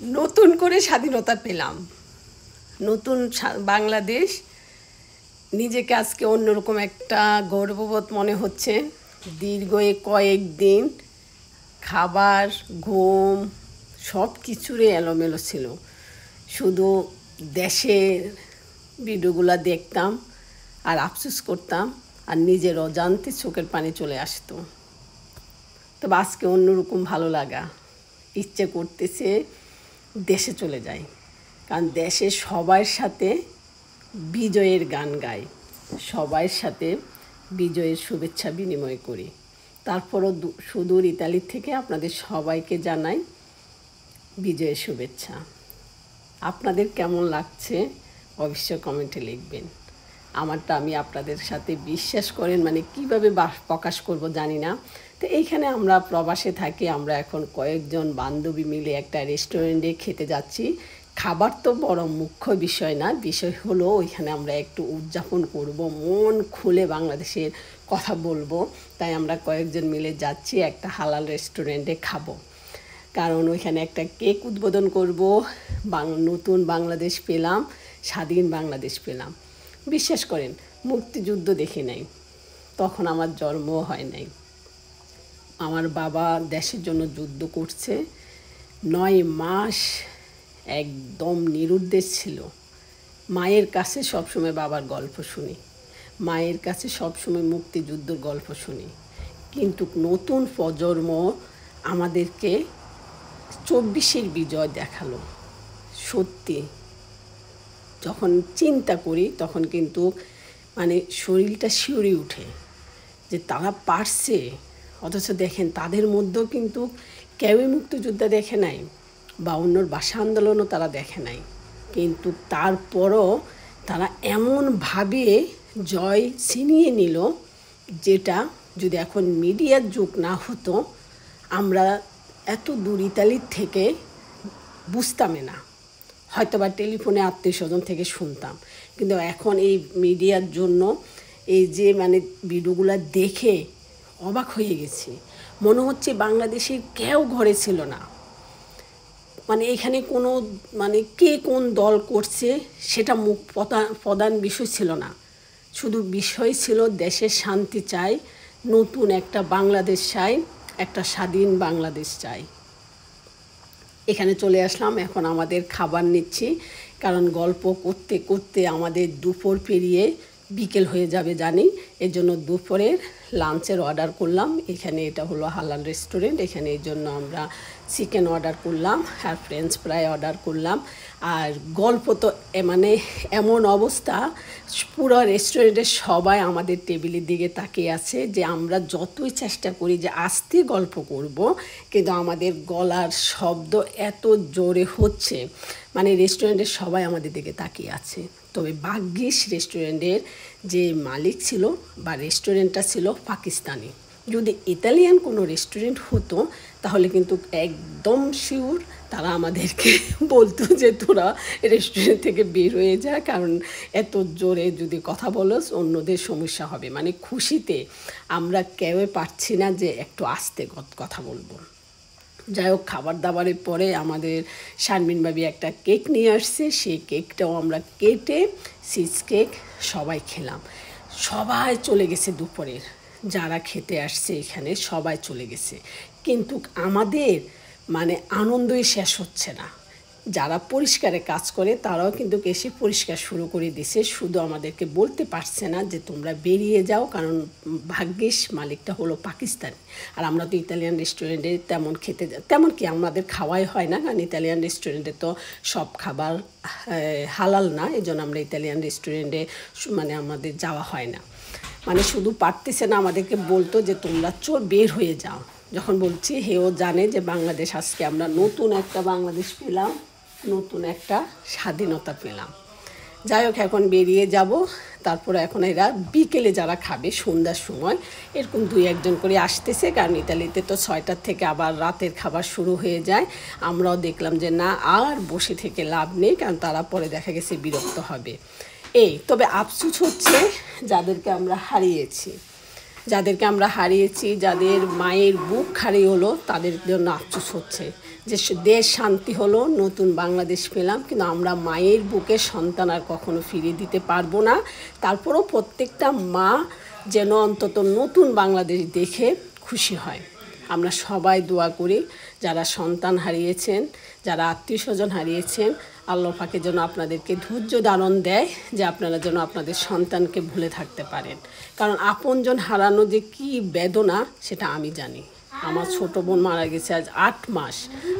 নতুন করে স্বাধীনতা পেলাম, নতুন বাংলাদেশ। নিজেকে আজকে অন্যরকম একটা গর্ববোধ মনে হচ্ছে। দীর্ঘ কয়েকদিন খাবার, ঘুম সব কিছুরই এলোমেলো ছিল। শুধু দেশের ভিডিওগুলো দেখতাম আর আফসোস করতাম, আর নিজের অজান্তে চোখের পানি চলে আসতো। তবে আজকে অন্যরকম ভালো লাগা, ইচ্ছে করতেছে দেশে চলে যাই, কারণ দেশে সবার সাথে বিজয়ের গান গাই, সবার সাথে বিজয়ের শুভেচ্ছা বিনিময় করি। তারপরও সুদূর ইতালি থেকে আপনাদের সবাইকে জানাই বিজয়ের শুভেচ্ছা। আপনাদের কেমন লাগছে অবশ্যই কমেন্টে লিখবেন। আমারটা আমি আপনাদের সাথে বিশ্বাস করেন মানে কীভাবে প্রকাশ করব জানি না। তো এইখানে আমরা প্রবাসে থাকি, আমরা এখন কয়েকজন বান্ধবী মিলে একটা রেস্টুরেন্টে খেতে যাচ্ছি। খাবার তো বড় মুখ্য বিষয় না, বিষয় হলো ওইখানে আমরা একটু উদযাপন করব, মন খুলে বাংলাদেশের কথা বলবো। তাই আমরা কয়েকজন মিলে যাচ্ছি একটা হালাল রেস্টুরেন্টে খাবো, কারণ ওইখানে একটা কেক উদ্বোধন করব। নতুন বাংলাদেশ পেলাম, স্বাধীন বাংলাদেশ পেলাম। বিশ্বাস করেন মুক্তিযুদ্ধ দেখি নাই, তখন আমার জন্মও হয় নাই। আমার বাবা দেশের জন্য যুদ্ধ করছে, 9 মাস একদম নিরুদ্দেশ ছিল। মায়ের কাছে সবসময় বাবার গল্প শুনি, মায়ের কাছে সবসময় মুক্তিযুদ্ধর গল্প শুনি। কিন্তু নতুন প্রজন্ম আমাদেরকে 24-এর বিজয় দেখালো। সত্যি যখন চিন্তা করি তখন কিন্তু মানে শরীরটা শিউরে উঠে যে তারা পারছে। অথচ দেখেন তাদের মধ্যেও কিন্তু কেউই মুক্তিযোদ্ধা দেখে নাই, বা অন্যর ভাষা আন্দোলনও তারা দেখে নাই, কিন্তু তারপরও তারা এমনভাবে জয় ছিনিয়ে নিল, যেটা যদি এখন মিডিয়ার যুগ না হতো আমরা এত দূর ইতালির থেকে বুঝতামই না, হয়তো বা টেলিফোনে আত্মীয় স্বজন থেকে শুনতাম। কিন্তু এখন এই মিডিয়ার জন্য এই যে মানে ভিডিওগুলো দেখে অবাক হয়ে গেছি। মনে হচ্ছে বাংলাদেশের কেউ ঘরে ছিল না, মানে এখানে কোনো মানে কে কোন দল করছে সেটা প্রধান বিষয় ছিল না। শুধু বিষয় ছিল দেশের শান্তি চাই, নতুন একটা বাংলাদেশ চাই, একটা স্বাধীন বাংলাদেশ চাই। এখানে চলে আসলাম, এখন আমাদের খাবার নিচ্ছি, কারণ গল্প করতে করতে আমাদের দুপুর পেরিয়ে বিকেল হয়ে যাবে জানি। এর জন্য দুপুরের লাঞ্চের অর্ডার করলাম। এখানে এটা হলো হালাল রেস্টুরেন্ট, এখানে এই জন্য আমরা চিকেন অর্ডার করলাম আর ফ্রেঞ্চ ফ্রাই অর্ডার করলাম। আর গল্প তো মানে এমন অবস্থা, পুরো রেস্টুরেন্টের সবাই আমাদের টেবিলের দিকে তাকিয়ে আছে, যে আমরা যতই চেষ্টা করি যে আস্তে গল্প করব, কিন্তু আমাদের গলার শব্দ এত জোরে হচ্ছে, মানে রেস্টুরেন্টের সবাই আমাদের দিকে তাকিয়ে আছে। তবে ভাগ্যিস রেস্টুরেন্টের যে মালিক ছিল বা রেস্টুরেন্টটা ছিল পাকিস্তানি। যদি ইতালিয়ান কোনো রেস্টুরেন্ট হতো তাহলে কিন্তু একদম শিওর তারা আমাদেরকে বলতো যে তোরা রেস্টুরেন্ট থেকে বের হয়ে যা, কারণ এত জোরে যদি কথা বলো অন্যদের সমস্যা হবে। মানে খুশিতে আমরা কেউই পারছি না যে একটু আস্তে কথা বলবো। যাই হোক, খাবার দাবারের পরে আমাদের শারমিন ভাবি একটা কেক নিয়ে আসছে, সেই কেকটাও আমরা কেটে চিজ কেক সবাই খেলাম। সবাই চলে গেছে দুপুরের, যারা খেতে আসছে এখানে সবাই চলে গেছে, কিন্তু আমাদের মানে আনন্দই শেষ হচ্ছে না। যারা পরিষ্কারে কাজ করে তারাও কিন্তু এসে পরিষ্কার শুরু করে দিছে, শুধু আমাদেরকে বলতে পারছে না যে তোমরা বেরিয়ে যাও, কারণ ভাগ্যিস মালিকটা হলো পাকিস্তানি। আর আমরা তো ইতালিয়ান রেস্টুরেন্টে তেমন কি আমাদের খাওয়াই হয় না, কারণ ইতালিয়ান রেস্টুরেন্টে তো সব খাবার হালাল না, এই জন্য আমরা ইতালিয়ান রেস্টুরেন্টে মানে আমাদের যাওয়া হয় না। মানে শুধু পারতেছে না, আমাদেরকে বলতো যে তোমরা বের হয়ে যাও। যখন বলছি হেও জানে যে বাংলাদেশ আজকে আমরা নতুন একটা বাংলাদেশ পেলাম, নতুন একটা স্বাধীনতা পেলাম। যাই হোক, এখন বেরিয়ে যাব। তারপরে এখন এরা বিকেলে যারা খাবে সন্ধ্যার সময় এরকম 2-1 জন করে আসতেছে, কারণ ইতালিতে তো 6টার থেকে আবার রাতের খাবার শুরু হয়ে যায়। আমরাও দেখলাম যে না, আর বসে থেকে লাভ নেই, কারণ তারা পরে দেখা গেছে বিরক্ত হবে। তবে আফসোস হচ্ছে যাদেরকে আমরা হারিয়েছি, যাদের মায়ের বুক খালি হলো তাদের জন্য আফসোস হচ্ছে, যে দেশ শান্তি হলো, নতুন বাংলাদেশ পেলাম, কিন্তু আমরা মায়ের বুকে সন্তান আর কখনো ফিরিয়ে দিতে পারবো না। তারপরেও প্রত্যেকটা মা যেন অন্তত নতুন বাংলাদেশ দেখে খুশি হয়। আমরা সবাই দোয়া করি, যারা সন্তান হারিয়েছেন, যারা আত্মীয় স্বজন হারিয়েছেন, আল্লাহ পাকে যেন আপনাদেরকে ধৈর্য ধারণ দেয়, যে আপনারা যেন আপনাদের সন্তানকে ভুলে থাকতে পারেন। কারণ আপনজন হারানো যে কী বেদনা সেটা আমি জানি। আমার ছোটো বোন মারা গেছে আজ 8 মাস,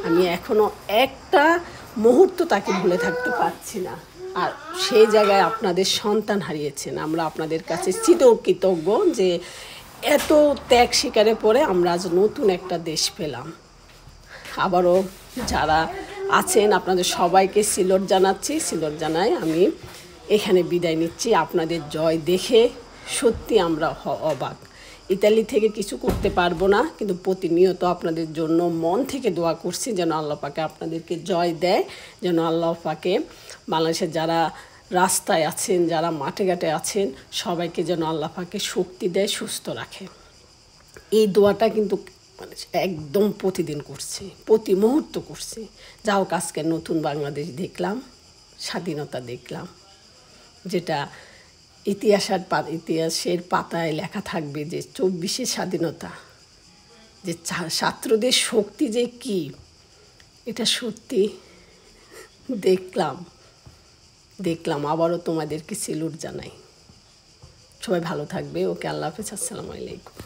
আমি এখনও একটা মুহূর্ত তাকে ভুলে থাকতে পারছি না। আর সেই জায়গায় আপনাদের সন্তান হারিয়েছেন, আমরা আপনাদের কাছে চিরকৃতজ্ঞ যে এত ত্যাগ স্বীকারে পরে আমরা আজ নতুন একটা দেশ পেলাম। আবারও যারা আছেন আপনাদের সবাইকে সিলট জানাচ্ছি, সিলট জানাই আমি এখানে বিদায় নিচ্ছি। আপনাদের জয় দেখে সত্যি আমরা অবাক। ইতালি থেকে কিছু করতে পারবো না, কিন্তু প্রতিনিয়ত আপনাদের জন্য মন থেকে দোয়া করছি যেন আল্লাহ পাকে আপনাদেরকে জয় দেয়, যেন আল্লাহ পাকে বাংলাদেশের যারা রাস্তায় আছেন, যারা মাঠে ঘাটে আছেন, সবাইকে যেন আল্লাহ পাকে শক্তি দেয়, সুস্থ রাখে। এই দোয়াটা কিন্তু একদম প্রতিদিন করছি, প্রতি মুহূর্ত করছি। যাও আজকে নতুন বাংলাদেশ দেখলাম, স্বাধীনতা দেখলাম, যেটা ইতিহাসের পাতায় লেখা থাকবে যে 24শে স্বাধীনতা, যে ছাত্রদের শক্তি যে কী, এটা সত্যি দেখলাম। আবারও তোমাদেরকে সেলুট জানাই। সবাই ভালো থাকবে। ওকে, আল্লাহ হাফেজ, আসসালামু আলাইকুম।